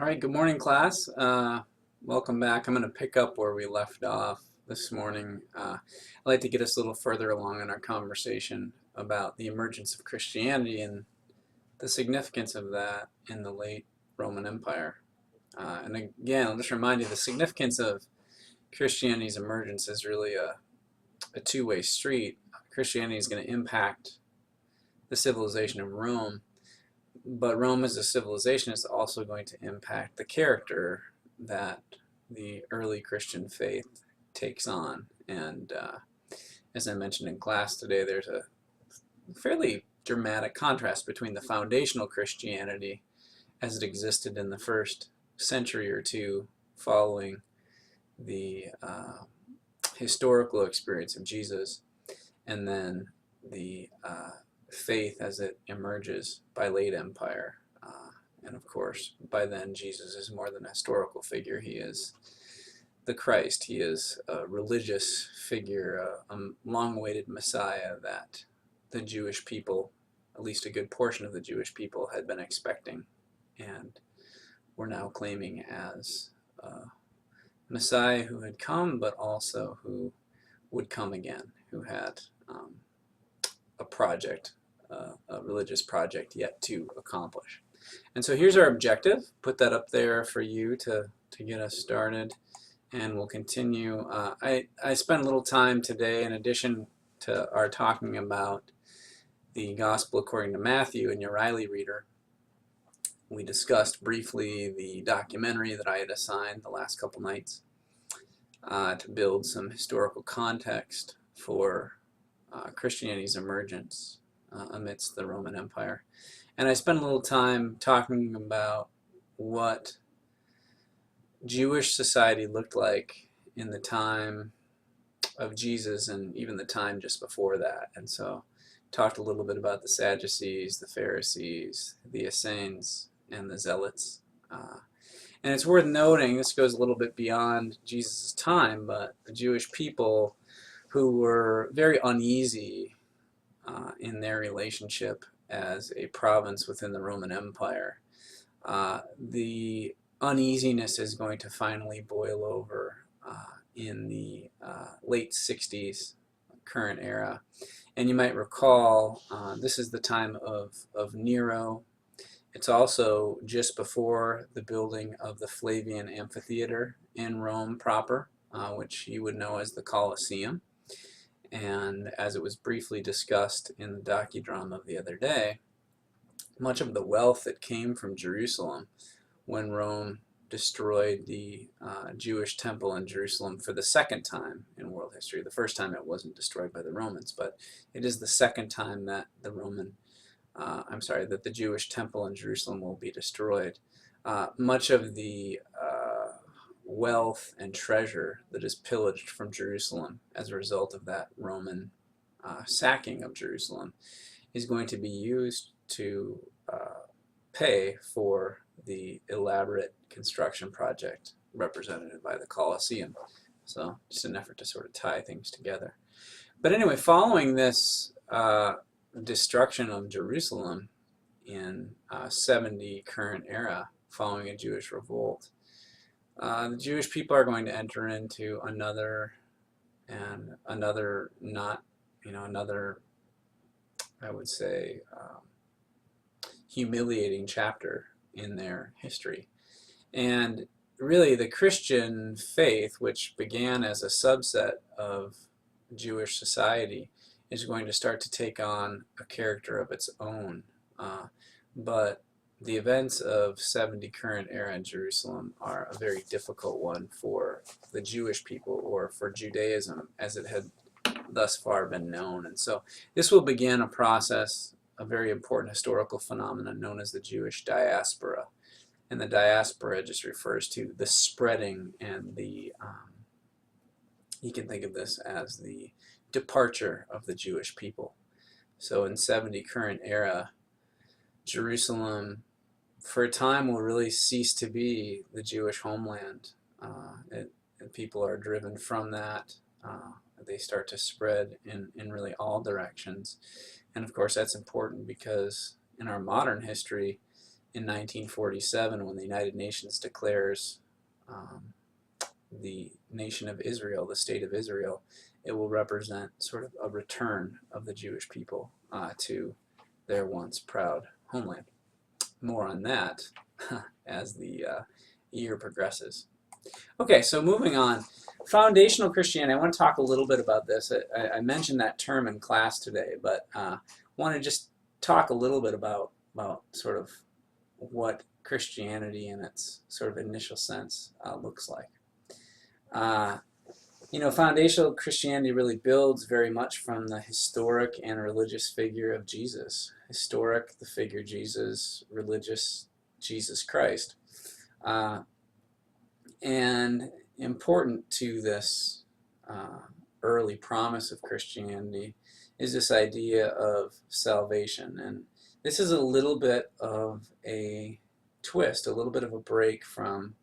All right, good morning, class. Welcome back. I'm going to pick up where we left off this morning. I'd like to get us a little further along in our conversation about the emergence of Christianity and the significance of that in the late Roman Empire. And again, I'll just remind you the significance of Christianity's emergence is really a two-way street. Christianity is going to impact the civilization of Rome, but Rome as a civilization is also going to impact the character that the early Christian faith takes on. And as I mentioned in class today, there's a fairly dramatic contrast between the foundational Christianity as it existed in the first century or two following the historical experience of Jesus, and then the faith as it emerges by late empire. And of course, by then, Jesus is more than a historical figure. He is the Christ. He is a religious figure, a long-awaited Messiah that the Jewish people, at least a good portion of the Jewish people, had been expecting and were now claiming as a Messiah who had come, but also who would come again, who had a project, a religious project yet to accomplish. And so here's our objective. Put that up there for you to get us started, and we'll continue. I spent a little time today, in addition to our talking about the Gospel according to Matthew in your Riley Reader. We discussed briefly the documentary that I had assigned the last couple nights to build some historical context for Christianity's emergence amidst the Roman Empire. And I spent a little time talking about what Jewish society looked like in the time of Jesus and even the time just before that. And so talked a little bit about the Sadducees, the Pharisees, the Essenes, and the Zealots. And it's worth noting, this goes a little bit beyond Jesus' time, but the Jewish people who were very uneasy in their relationship as a province within the Roman Empire. The uneasiness is going to finally boil over in the late 60s, current era. And you might recall this is the time of Nero. It's also just before the building of the Flavian Amphitheater in Rome proper, which you would know as the Colosseum. And as it was briefly discussed in the docudrama of the other day, much of the wealth that came from Jerusalem when Rome destroyed the Jewish temple in Jerusalem for the second time in world history. The first time it wasn't destroyed by the Romans, but it is the second time that that the Jewish temple in Jerusalem will be destroyed. Much of the wealth and treasure that is pillaged from Jerusalem as a result of that Roman sacking of Jerusalem is going to be used to pay for the elaborate construction project represented by the Colosseum. So just an effort to sort of tie things together. But anyway, following this destruction of Jerusalem in 70 current era, following a Jewish revolt, the Jewish people are going to enter into another, I would say, humiliating chapter in their history. And really the Christian faith, which began as a subset of Jewish society, is going to start to take on a character of its own. But the events of 70 current era in Jerusalem are a very difficult one for the Jewish people, or for Judaism as it had thus far been known. And so this will begin a process, a very important historical phenomenon known as the Jewish diaspora. And the diaspora just refers to the spreading and the, you can think of this as the departure of the Jewish people. So in 70 current era, Jerusalem for a time will really cease to be the Jewish homeland. And people are driven from that. They start to spread in really all directions. And of course that's important because in our modern history, in 1947 when the United Nations declares the nation of Israel, the state of Israel, it will represent sort of a return of the Jewish people to their once proud homeland. More on that as the year progresses. Okay, so moving on. Foundational Christianity. I want to talk a little bit about this. I mentioned that term in class today, but want to just talk a little bit about sort of what Christianity in its sort of initial sense looks like. Foundational Christianity really builds very much from the historic and religious figure of Jesus. Historic, the figure Jesus; religious, Jesus Christ. And important to this early promise of Christianity is this idea of salvation. And this is a little bit of a twist, a little bit of a break from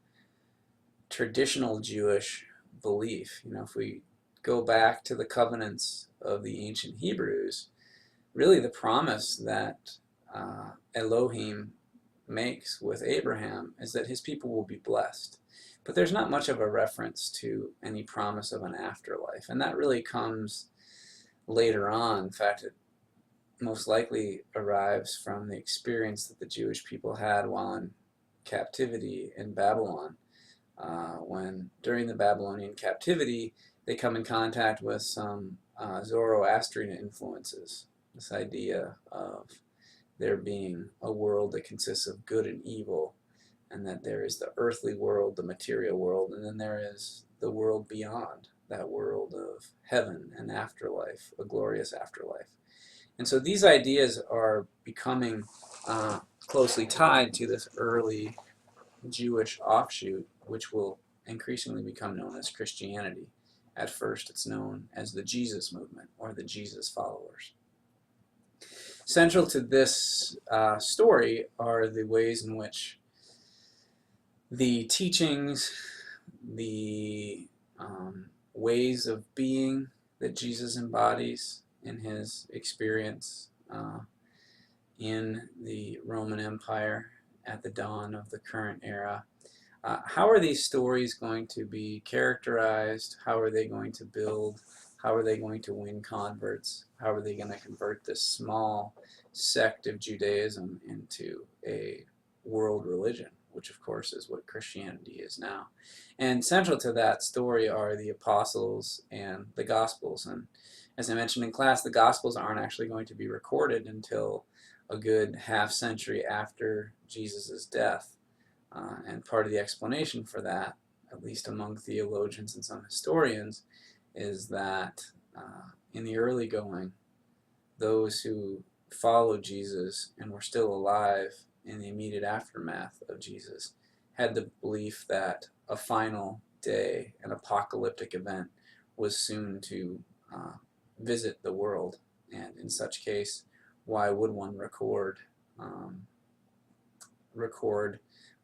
traditional Jewish belief. If we go back to the covenants of the ancient Hebrews, really the promise that Elohim makes with Abraham is that his people will be blessed. But there's not much of a reference to any promise of an afterlife, and that really comes later on. In fact, it most likely arrives from the experience that the Jewish people had while in captivity in Babylon. When during the Babylonian captivity, they come in contact with some Zoroastrian influences. This idea of there being a world that consists of good and evil, and that there is the earthly world, the material world, and then there is the world beyond, that world of heaven and afterlife, a glorious afterlife. And so these ideas are becoming closely tied to this early Jewish offshoot, which will increasingly become known as Christianity. At first, it's known as the Jesus movement or the Jesus followers. Central to this story are the ways in which the teachings, the ways of being that Jesus embodies in his experience in the Roman Empire at the dawn of the current era. How are these stories going to be characterized? How are they going to build? How are they going to win converts? How are they going to convert this small sect of Judaism into a world religion, which of course is what Christianity is now? And central to that story are the apostles and the Gospels. And as I mentioned in class, the Gospels aren't actually going to be recorded until a good half century after Jesus' death. And part of the explanation for that, at least among theologians and some historians, is that in the early going, those who followed Jesus and were still alive in the immediate aftermath of Jesus had the belief that a final day, an apocalyptic event, was soon to visit the world. And in such case, why would one record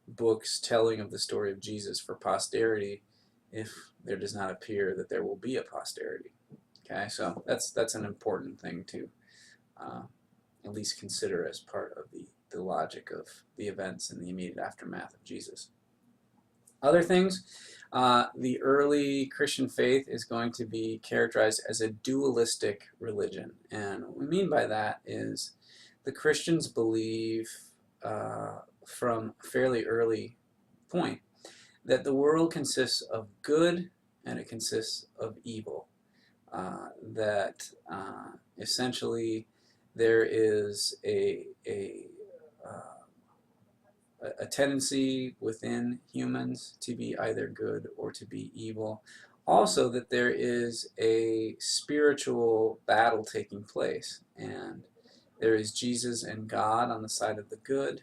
books telling of the story of Jesus for posterity if there does not appear that there will be a posterity? Okay, so that's an important thing to at least consider as part of the logic of the events in the immediate aftermath of Jesus. Other things, the early Christian faith is going to be characterized as a dualistic religion. And what we mean by that is the Christians believe from a fairly early point that the world consists of good and it consists of evil. That essentially there is a tendency within humans to be either good or to be evil. Also that there is a spiritual battle taking place, and there is Jesus and God on the side of the good,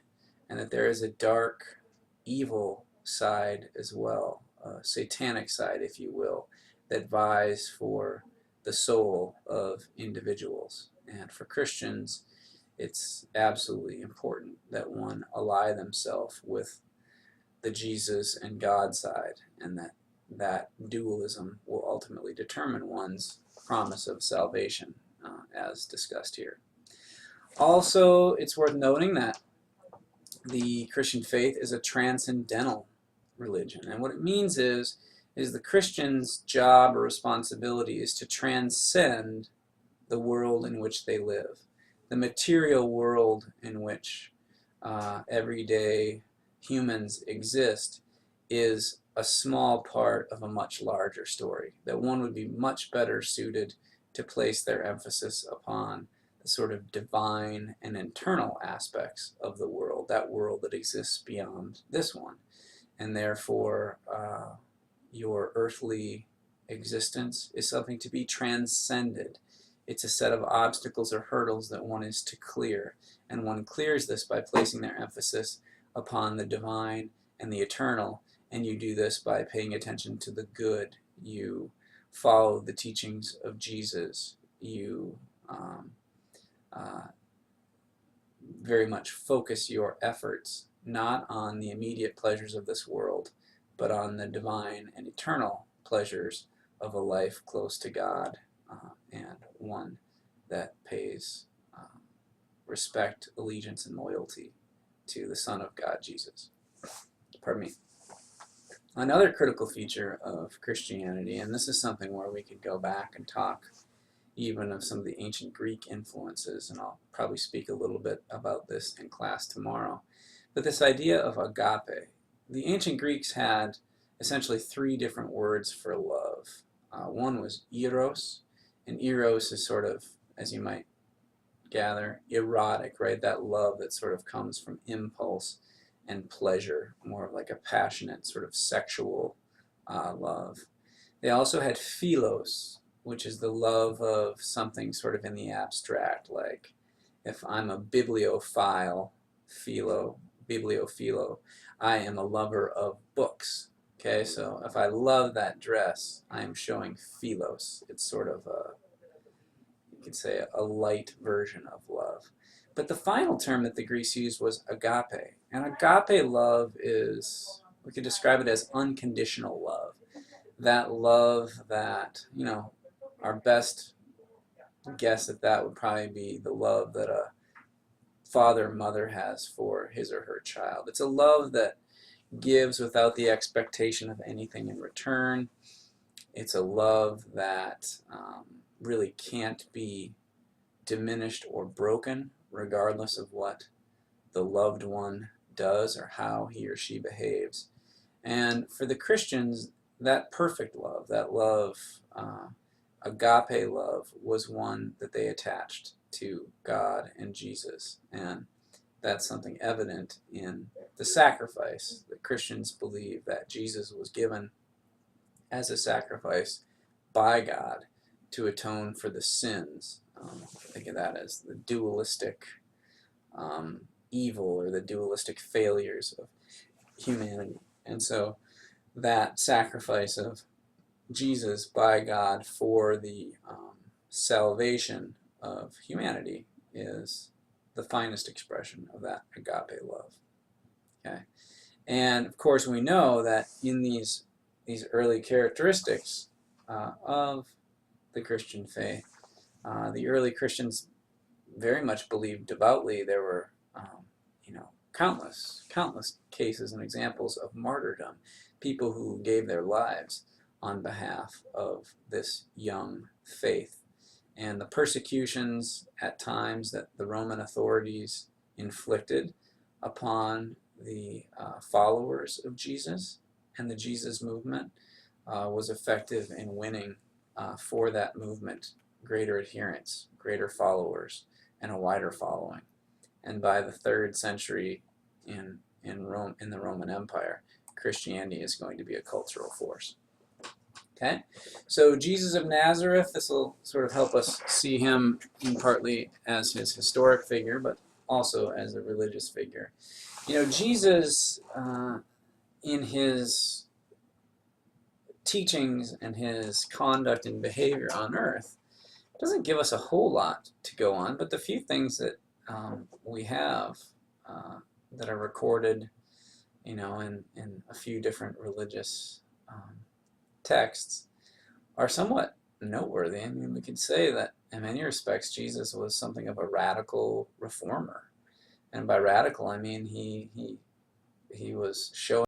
and that there is a dark, evil side as well, a satanic side, if you will, that vies for the soul of individuals. And for Christians, it's absolutely important that one ally themselves with the Jesus and God side, and that dualism will ultimately determine one's promise of salvation, as discussed here. Also, it's worth noting that the Christian faith is a transcendental religion. And what it means is the Christian's job or responsibility is to transcend the world in which they live. The material world in which everyday humans exist is a small part of a much larger story, that one would be much better suited to place their emphasis upon the sort of divine and internal aspects of the world, that world that exists beyond this one. And therefore, your earthly existence is something to be transcended. It's a set of obstacles or hurdles that one is to clear. And one clears this by placing their emphasis upon the divine and the eternal. And you do this by paying attention to the good. You follow the teachings of Jesus. You very much focus your efforts not on the immediate pleasures of this world, but on the divine and eternal pleasures of a life close to God, and one that pays respect, allegiance, and loyalty to the Son of God, Jesus. Pardon me. Another critical feature of Christianity, and this is something where we could go back and talk even of some of the ancient Greek influences, and I'll probably speak a little bit about this in class tomorrow, but this idea of agape. The ancient Greeks had essentially three different words for love. One was eros, and eros is sort of, as you might gather, erotic, right? That love that sort of comes from impulse and pleasure, more like a passionate sort of sexual love. They also had philos, which is the love of something sort of in the abstract, like if I'm a bibliophile, bibliophilo, I am a lover of books. Okay, so if I love that dress, I am showing philos. It's sort of you could say a light version of love. But the final term that the Greeks used was agape. And agape love is, we could describe it as unconditional love. That love that, our best guess at that would probably be the love that a father or mother has for his or her child. It's a love that gives without the expectation of anything in return. It's a love that really can't be diminished or broken, regardless of what the loved one does or how he or she behaves. And for the Christians, that perfect love, that love, agape love, was one that they attached to God and Jesus. And that's something evident in the sacrifice that Christians believe that Jesus was given as a sacrifice by God to atone for the sins. Think of that as the dualistic evil or the dualistic failures of humanity. And so that sacrifice of Jesus by God for the salvation of humanity is the finest expression of that agape love. Okay, and of course we know that in these early characteristics of the Christian faith, the early Christians very much believed devoutly. There were countless cases and examples of martyrdom, people who gave their lives on behalf of this young faith. And the persecutions at times that the Roman authorities inflicted upon the followers of Jesus and the Jesus movement was effective in winning for that movement greater adherents, greater followers, and a wider following. And by the 3rd century in Rome, in the Roman Empire, Christianity is going to be a cultural force. Okay, so Jesus of Nazareth, this will sort of help us see him partly as his historic figure, but also as a religious figure. Jesus, in his teachings and his conduct and behavior on earth, doesn't give us a whole lot to go on, but the few things that we have that are recorded, in a few different religious texts are somewhat noteworthy. I mean, we could say that in many respects Jesus was something of a radical reformer. And by radical, I mean he was showing